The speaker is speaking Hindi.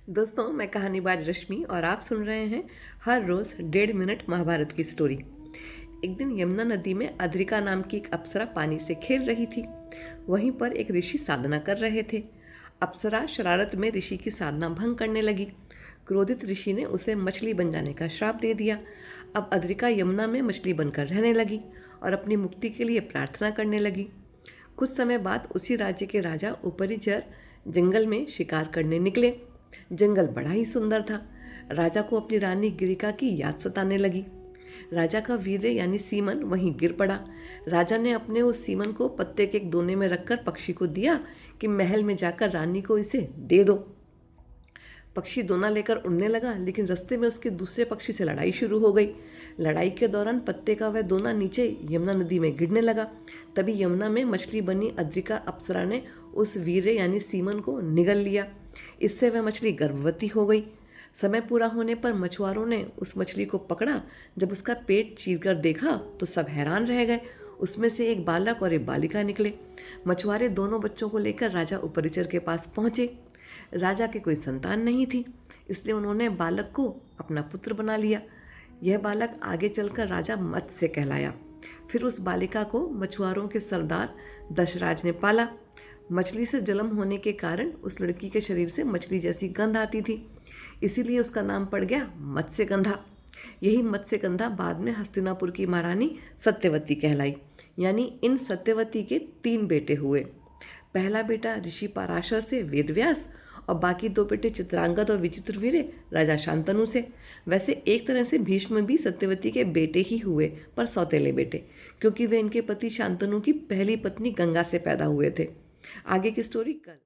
दोस्तों, मैं कहानीबाज रश्मि और आप सुन रहे हैं हर रोज़ 1.5 मिनट महाभारत की स्टोरी। एक दिन यमुना नदी में अद्रिका नाम की एक अप्सरा पानी से खेल रही थी। वहीं पर एक ऋषि साधना कर रहे थे। अप्सरा शरारत में ऋषि की साधना भंग करने लगी। क्रोधित ऋषि ने उसे मछली बन जाने का श्राप दे दिया। अब अद्रिका यमुना में मछली बनकर रहने लगी और अपनी मुक्ति के लिए प्रार्थना करने लगी। कुछ समय बाद उसी राज्य के राजा उपरिचर जंगल में शिकार करने निकले। जंगल बड़ा ही सुंदर था। राजा को अपनी रानी गिरिका की याद सताने लगी। राजा का वीर्य यानी सीमन वहीं गिर पड़ा। राजा ने अपने उस सीमन को पत्ते के एक दोने में रखकर पक्षी को दिया कि महल में जाकर रानी को इसे दे दो। पक्षी दोना लेकर उड़ने लगा, लेकिन रास्ते में उसके दूसरे पक्षी से लड़ाई शुरू हो गई। लड़ाई के दौरान पत्ते का वह दोना नीचे यमुना नदी में गिरने लगा। तभी यमुना में मछली बनी अद्रिका अप्सरा ने उस वीर्य यानी सीमन को निगल लिया। इससे वह मछली गर्भवती हो गई। समय पूरा होने पर मछुआरों ने उस मछली को पकड़ा। जब उसका पेट चीरकर देखा तो सब हैरान रह गए। उसमें से एक बालक और एक बालिका निकले। मछुआरे दोनों बच्चों को लेकर राजा उपरिचर के पास पहुंचे। राजा के कोई संतान नहीं थी, इसलिए उन्होंने बालक को अपना पुत्र बना लिया। यह बालक आगे चलकर राजा मत्स्य कहलाया। फिर उस बालिका को मछुआरों के सरदार दशराज ने पाला। मछली से जन्म होने के कारण उस लड़की के शरीर से मछली जैसी गंध आती थी, इसीलिए उसका नाम पड़ गया मत्स्यगंधा। यही मत्स्यगंधा बाद में हस्तिनापुर की महारानी सत्यवती कहलाई। यानी इन सत्यवती के 3 बेटे हुए। पहला बेटा ऋषि पराशर से वेदव्यास और बाकी 2 बेटे चित्रांगद और विचित्रवीर्य राजा शांतनु से। वैसे एक तरह से भीष्म भी सत्यवती के बेटे ही हुए, पर सौतेले बेटे, क्योंकि वे इनके पति शांतनु की पहली पत्नी गंगा से पैदा हुए थे। आगे की स्टोरी कल।